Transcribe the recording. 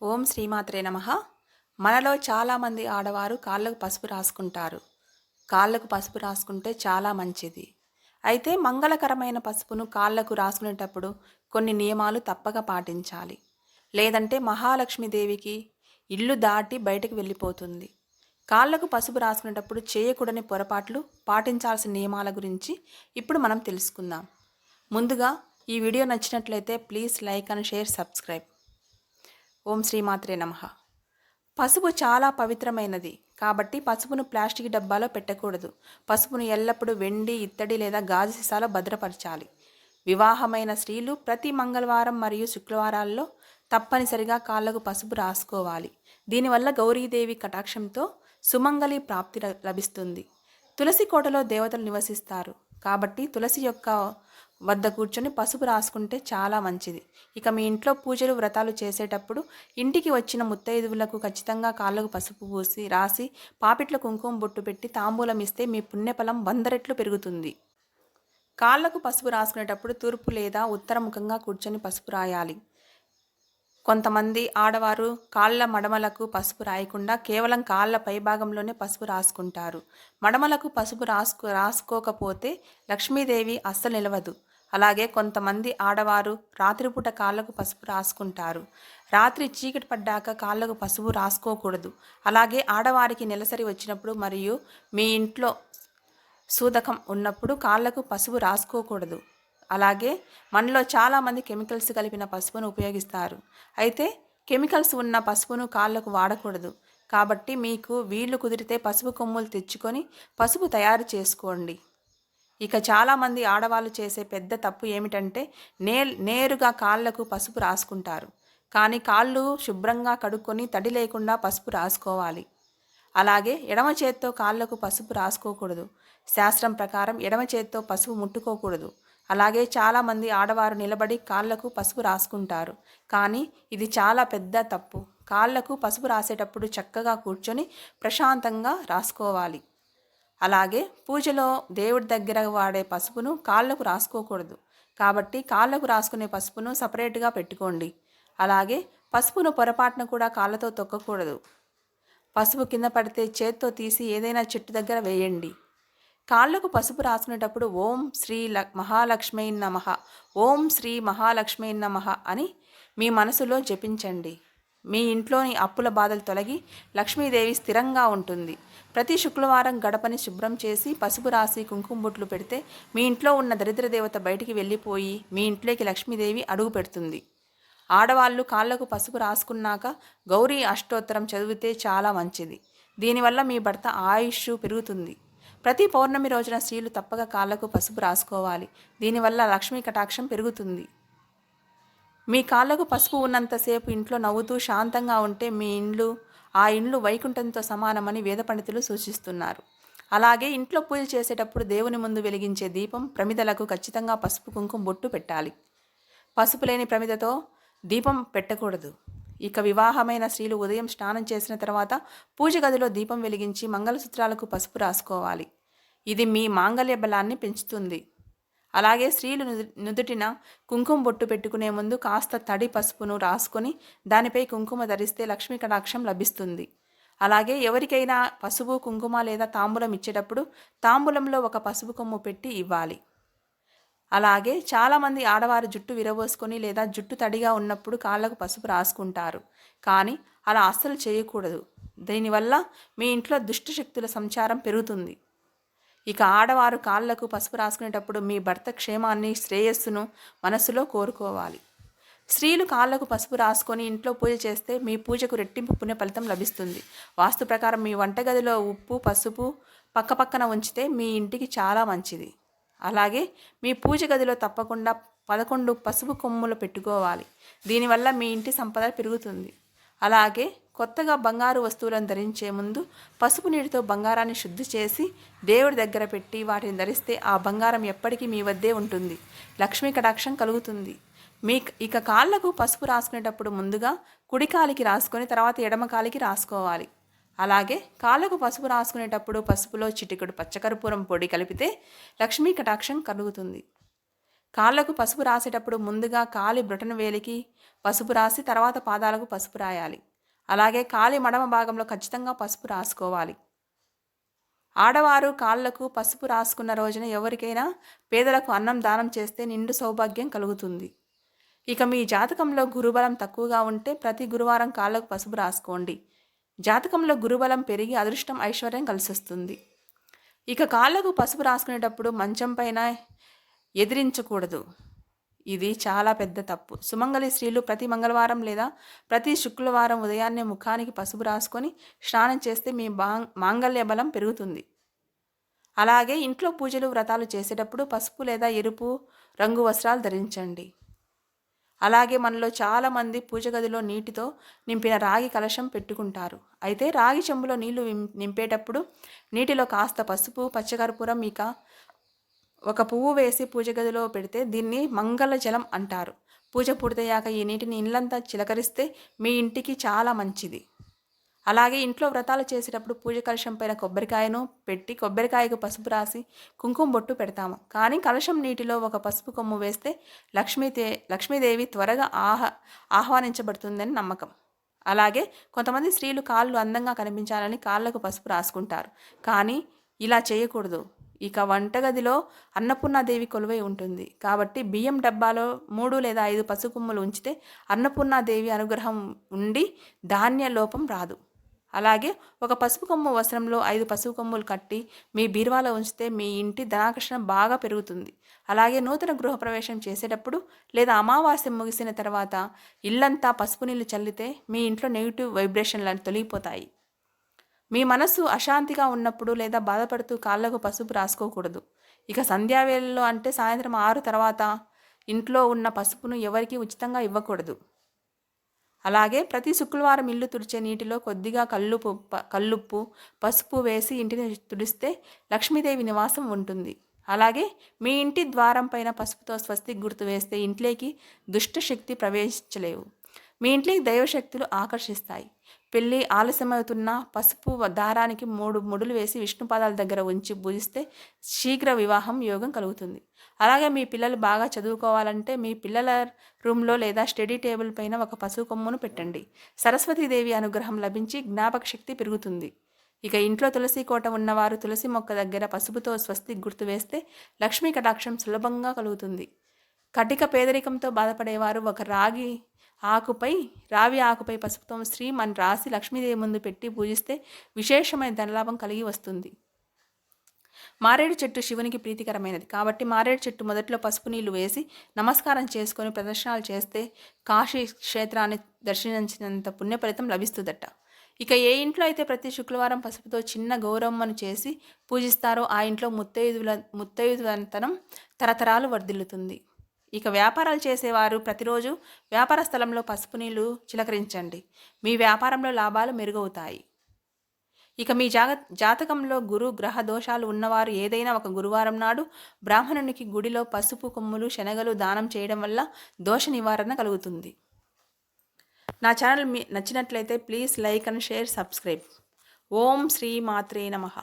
ఓం శ్రీమాత్రే నమః. మనలో చాలామంది ఆడవారు కాళ్ళకు పసుపు రాసుకుంటారు. కాళ్ళకు పసుపు రాసుకుంటే చాలా మంచిది. అయితే మంగళకరమైన పసుపును కాళ్ళకు రాసుకునేటప్పుడు కొన్ని నియమాలు తప్పక పాటించాలి. లేదంటే మహాలక్ష్మీదేవికి ఇల్లు దాటి బయటకు వెళ్ళిపోతుంది. కాళ్ళకు పసుపు రాసుకునేటప్పుడు చేయకూడని పొరపాట్లు, పాటించాల్సిన నియమాల గురించి ఇప్పుడు మనం తెలుసుకుందాం. ముందుగా ఈ వీడియో నచ్చినట్లయితే please like and share subscribe. ఓం శ్రీమాత్రే నమః. పసుపు చాలా పవిత్రమైనది కాబట్టి పసుపును ప్లాస్టిక్ డబ్బాలో పెట్టకూడదు. పసుపును ఎల్లప్పుడూ వెండి, ఇత్తడి లేదా గాజు సీసాలో భద్రపరచాలి. వివాహమైన స్త్రీలు ప్రతి మంగళవారం మరియు శుక్రవారాల్లో తప్పనిసరిగా కాళ్ళకు పసుపు రాసుకోవాలి. దీనివల్ల గౌరీదేవి కటాక్షంతో సుమంగళి ప్రాప్తి లభిస్తుంది. తులసి కోటలో దేవతలు నివసిస్తారు కాబట్టి తులసి యొక్క వద్ద కూర్చొని పసుపు రాసుకుంటే చాలా మంచిది. ఇక మీ ఇంట్లో పూజలు, వ్రతాలు చేసేటప్పుడు ఇంటికి వచ్చిన ముత్తైదువులకు ఖచ్చితంగా కాళ్ళకు పసుపు పూసి రాసి పాపిట్ల కుంకుమ బొట్టు పెట్టి తాంబూలం ఇస్తే మీ పుణ్యఫలం 100 రెట్లు పెరుగుతుంది. కాళ్ళకు పసుపు రాసుకునేటప్పుడు తూర్పు లేదా ఉత్తర ముఖంగా కూర్చొని పసుపు రాయాలి. కొంతమంది ఆడవారు కాళ్ళ మడమలకు పసుపు రాయకుండా కేవలం కాళ్ళ పైభాగంలోనే పసుపు రాసుకుంటారు. మడమలకు పసుపు రాసుకోకపోతే లక్ష్మీదేవి అస్సలు నిలవదు. అలాగే కొంతమంది ఆడవారు రాత్రిపూట కాళ్ళకు పసుపు రాసుకుంటారు. రాత్రి చీకటి పడ్డాక కాళ్ళకు పసుపు రాసుకోకూడదు. అలాగే ఆడవారికి నెలసరి వచ్చినప్పుడు మరియు మీ ఇంట్లో సూదకం ఉన్నప్పుడు కాళ్ళకు పసుపు రాసుకోకూడదు. అలాగే మనలో చాలామంది కెమికల్స్ కలిపిన పసుపును ఉపయోగిస్తారు. అయితే కెమికల్స్ ఉన్న పసుపును కాళ్ళకు వాడకూడదు. కాబట్టి మీకు వీలు కుదిరితే పసుపు కొమ్ములు తెచ్చుకొని పసుపు తయారు చేసుకోండి. ఇక చాలామంది ఆడవాళ్ళు చేసే పెద్ద తప్పు ఏమిటంటే నేరుగా కాళ్ళకు పసుపు రాసుకుంటారు. కానీ కాళ్ళు శుభ్రంగా కడుక్కొని తడి లేకుండా పసుపు రాసుకోవాలి. అలాగే ఎడమ చేత్తో కాళ్ళకు పసుపు రాసుకోకూడదు. శాస్త్రం ప్రకారం ఎడమ చేత్తో పసుపు ముట్టుకోకూడదు. అలాగే చాలామంది ఆడవారు నిలబడి కాళ్ళకు పసుపు రాసుకుంటారు. కానీ ఇది చాలా పెద్ద తప్పు. కాళ్ళకు పసుపు రాసేటప్పుడు చక్కగా కూర్చొని ప్రశాంతంగా రాసుకోవాలి. అలాగే పూజలో దేవుడి దగ్గర వాడే పసుపును కాళ్ళకు రాసుకోకూడదు. కాబట్టి కాళ్ళకు రాసుకునే పసుపును సపరేట్గా పెట్టుకోండి. అలాగే పసుపును పొరపాటున కూడా కాళ్ళతో తొక్కకూడదు. పసుపు కింద పడితే చేత్తో తీసి ఏదైనా చెట్టు దగ్గర వేయండి. కాళ్ళకు పసుపు రాసుకునేటప్పుడు ఓం శ్రీ మహాలక్ష్మీ నమః, ఓం శ్రీ మహాలక్ష్మీ నమః అని మీ మనసులో జపించండి. మీ ఇంట్లోని అప్పుల బాధలు తొలగి లక్ష్మీదేవి స్థిరంగా ఉంటుంది. ప్రతి శుక్రవారం గడపని శుభ్రం చేసి పసుపు రాసి కుంకుమ బొట్లు పెడితే మీ ఇంట్లో ఉన్న దరిద్ర దేవత బయటికి వెళ్ళిపోయి మీ ఇంట్లోకి లక్ష్మీదేవి అడుగు పెడుతుంది. ఆడవాళ్ళు కాళ్ళకు పసుపు రాసుకున్నాక గౌరీ అష్టోత్తరం చదివితే చాలా మంచిది. దీనివల్ల మీ భర్త ఆయుష్ పెరుగుతుంది. ప్రతి పౌర్ణమి రోజున స్త్రీలు తప్పక కాళ్ళకు పసుపు రాసుకోవాలి. దీనివల్ల లక్ష్మీ కటాక్షం పెరుగుతుంది. మీ కాళ్ళకు పసుపు ఉన్నంతసేపు ఇంట్లో నవ్వుతూ శాంతంగా ఉంటే ఆ ఇండ్లు వైకుంఠంతో సమానమని వేద పండితులు సూచిస్తున్నారు. అలాగే ఇంట్లో పూజ చేసేటప్పుడు దేవుని ముందు వెలిగించే దీపం ప్రమిదలకు ఖచ్చితంగా పసుపు కుంకుమ బొట్టు పెట్టాలి. పసుపు లేని ప్రమిదతో దీపం పెట్టకూడదు. ఇక వివాహమైన స్త్రీలు ఉదయం స్నానం చేసిన తర్వాత పూజ గదిలో దీపం వెలిగించి మంగళసూత్రాలకు పసుపు రాసుకోవాలి. ఇది మీ మాంగళ్య బలాన్ని పెంచుతుంది. అలాగే స్త్రీలు నుదుటిన కుంకుమ బొట్టు పెట్టుకునే ముందు కాస్త తడి పసుపును రాసుకొని దానిపై కుంకుమ ధరిస్తే లక్ష్మీ కటాక్షం లభిస్తుంది. అలాగే ఎవరికైనా పసుపు, కుంకుమ లేదా తాంబూలం ఇచ్చేటప్పుడు తాంబూలంలో ఒక పసుపు కొమ్ము పెట్టి ఇవ్వాలి. అలాగే చాలామంది ఆడవారు జుట్టు విరబోసుకొని లేదా జుట్టు తడిగా ఉన్నప్పుడు కాళ్ళకు పసుపు రాసుకుంటారు. కానీ అలా అస్సలు చేయకూడదు. దీనివల్ల మీ ఇంట్లో దుష్ట శక్తుల సంచారం పెరుగుతుంది. ఇక ఆడవారు కాళ్ళకు పసుపు రాసుకునేటప్పుడు మీ భర్త క్షేమాన్ని, శ్రేయస్సును మనసులో కోరుకోవాలి. స్త్రీలు కాళ్ళకు పసుపు రాసుకొని ఇంట్లో పూజ చేస్తే మీ పూజకు రెట్టింపు పుణ్య ఫలితం లభిస్తుంది. వాస్తు ప్రకారం మీ వంటగదిలో ఉప్పు, పసుపు పక్కపక్కన ఉంచితే మీ ఇంటికి చాలా మంచిది. అలాగే మీ పూజ గదిలో తప్పకుండా 11 పసుపు కొమ్ములు పెట్టుకోవాలి. దీనివల్ల మీ ఇంటి సంపద పెరుగుతుంది. అలాగే కొత్తగా బంగారు వస్తువులను ధరించే ముందు పసుపు నీటితో బంగారాన్ని శుద్ధి చేసి దేవుడి దగ్గర పెట్టి వాటిని ధరిస్తే ఆ బంగారం ఎప్పటికీ మీ వద్దే ఉంటుంది. లక్ష్మీ కటాక్షం కలుగుతుంది. ఇక కాళ్ళకు పసుపు రాసుకునేటప్పుడు ముందుగా కుడి కాలికి రాసుకొని తర్వాత ఎడమ కాలికి రాసుకోవాలి. అలాగే కాళ్ళకు పసుపు రాసుకునేటప్పుడు పసుపులో చిటికెడు పచ్చకర్పూరం పొడి కలిపితే లక్ష్మీ కటాక్షం కలుగుతుంది. కాళ్ళకు పసుపు రాసేటప్పుడు ముందుగా కాలి బ్రొటన వేలికి పసుపు రాసి తర్వాత పాదాలకు పసుపు రాయాలి. అలాగే కాలి మడమ భాగంలో ఖచ్చితంగా పసుపు రాసుకోవాలి. ఆడవారు కాళ్లకు పసుపు రాసుకున్న రోజున ఎవరికైనా పేదలకు అన్నం దానం చేస్తే నిండు సౌభాగ్యం కలుగుతుంది. ఇక మీ జాతకంలో గురుబలం తక్కువగా ఉంటే ప్రతి గురువారం కాళ్ళకు పసుపు రాసుకోండి. జాతకంలో గురుబలం పెరిగి అదృష్టం ఐశ్వర్యం కలిసొస్తుంది. ఇక కాళ్ళకు పసుపు రాసుకునేటప్పుడు మంచం పైన ఎదిరించకూడదు. ఇది చాలా పెద్ద తప్పు. సుమంగళి స్త్రీలు ప్రతి మంగళవారం లేదా ప్రతి శుక్రవారం ఉదయాన్నే ముఖానికి పసుపు రాసుకొని స్నానం చేస్తే మీ మాంగళ్య బలం పెరుగుతుంది. అలాగే ఇంట్లో పూజలు వ్రతాలు చేసేటప్పుడు పసుపు లేదా ఎరుపు రంగు వస్త్రాలు ధరించండి. అలాగే మనలో చాలామంది పూజ గదిలో నీటితో నింపిన రాగి కలశం పెట్టుకుంటారు. అయితే రాగి చెంబులో నీళ్లు నింపేటప్పుడు నీటిలో కాస్త పసుపు, పచ్చకర్పూరం, ఇక ఒక పువ్వు వేసి పూజ గదిలో పెడితే దీన్ని మంగళ జలం అంటారు. పూజ పూర్తయ్యాక ఈ నీటిని ఇల్లంతా చిలకరిస్తే మీ ఇంటికి చాలా మంచిది. అలాగే ఇంట్లో వ్రతాలు చేసేటప్పుడు పూజ కలశం పైన కొబ్బరికాయను పెట్టి కొబ్బరికాయకు పసుపు రాసి కుంకుమ బొట్టు పెడతాము. కానీ కలశం నీటిలో ఒక పసుపు కొమ్ము వేస్తే లక్ష్మీదేవి త్వరగా ఆహ్వానించబడుతుందని నమ్మకం. అలాగే కొంతమంది స్త్రీలు కాళ్ళు అందంగా కనిపించాలని కాళ్ళకు పసుపు రాసుకుంటారు. కానీ ఇలా చేయకూడదు. ఇక వంటగదిలో అన్నపూర్ణాదేవి కొలువై ఉంటుంది. కాబట్టి బియ్యం డబ్బాలో 3 లేదా 5 పసుపు కొమ్ములు ఉంచితే అన్నపూర్ణాదేవి అనుగ్రహం ఉండి ధాన్య లోపం రాదు. అలాగే ఒక పసుపు కొమ్ము వస్త్రంలో 5 పసుపు కొమ్ములు కట్టి మీ బీరువాలో ఉంచితే మీ ఇంటి ధనాకర్షణ బాగా పెరుగుతుంది. అలాగే నూతన గృహప్రవేశం చేసేటప్పుడు లేదా అమావాస్య ముగిసిన తర్వాత ఇల్లంతా పసుపు నీళ్లు చల్లితే మీ ఇంట్లో నెగిటివ్ వైబ్రేషన్లు తొలగిపోతాయి. మీ మనసు అశాంతిగా ఉన్నప్పుడు లేదా బాధపడుతూ కాళ్ళకు పసుపు రాసుకోకూడదు. ఇక సంధ్యావేళలో అంటే సాయంత్రం 6 తర్వాత ఇంట్లో ఉన్న పసుపును ఎవరికీ ఉచితంగా ఇవ్వకూడదు. అలాగే ప్రతి శుక్రవారం ఇల్లు తుడిచే నీటిలో కొద్దిగా కల్లుప్పు, పసుపు వేసి ఇంటిని తుడిస్తే లక్ష్మీదేవి నివాసం ఉంటుంది. అలాగే మీ ఇంటి ద్వారం పైన పసుపుతో స్వస్తిక్ గుర్తు వేస్తే ఇంట్లోకి దుష్టశక్తి ప్రవేశించలేవు. మీ ఇంట్లోకి దైవశక్తులు ఆకర్షిస్తాయి. పెళ్ళి ఆలస్యమవుతున్న పసుపు దారానికి 3 ముడులు వేసి విష్ణుపాదాల దగ్గర ఉంచి పూజిస్తే శీఘ్ర వివాహం యోగం కలుగుతుంది. అలాగే మీ పిల్లలు బాగా చదువుకోవాలంటే మీ పిల్లల రూమ్లో లేదా స్టడీ టేబుల్ పైన ఒక పసుపు కొమ్మును పెట్టండి. సరస్వతీదేవి అనుగ్రహం లభించి జ్ఞాపక శక్తి పెరుగుతుంది. ఇక ఇంట్లో తులసి కోట ఉన్నవారు తులసి మొక్క దగ్గర పసుపుతో స్వస్తిక్ గుర్తు వేస్తే లక్ష్మీ కటాక్షం సులభంగా కలుగుతుంది. కటిక పేదరికంతో బాధపడేవారు ఒక రావి ఆకుపై పసుపుతో శ్రీం అని రాసి లక్ష్మీదేవి ముందు పెట్టి పూజిస్తే విశేషమైన ధనలాభం కలిగి వస్తుంది. మారేడు చెట్టు శివునికి ప్రీతికరమైనది కాబట్టి మారేడు చెట్టు మొదట్లో పసుపు నీళ్లు వేసి నమస్కారం చేసుకొని ప్రదర్శనలు చేస్తే కాశీ క్షేత్రాన్ని దర్శించినంత పుణ్యఫలితం లభిస్తుందట. ఇక ఏ ఇంట్లో అయితే ప్రతి శుక్రవారం పసుపుతో చిన్న గౌరమ్మను చేసి పూజిస్తారో ఆ ఇంట్లో ముత్తైదుతనం తరతరాలు వర్ధిల్లుతుంది. ఇక వ్యాపారాలు చేసేవారు ప్రతిరోజు వ్యాపార స్థలంలో పసుపు నీళ్లు చిలకరించండి. మీ వ్యాపారంలో లాభాలు మెరుగవుతాయి. ఇక మీ జాతకంలో గురు గ్రహ దోషాలు ఉన్నవారు ఏదైనా ఒక గురువారం నాడు బ్రాహ్మణునికి గుడిలో పసుపు కొమ్ములు శనగలు దానం చేయడం వల్ల దోష నివారణ కలుగుతుంది. నా ఛానల్ నచ్చినట్లయితే please like and share, subscribe. ఓం శ్రీ మాత్రే నమః.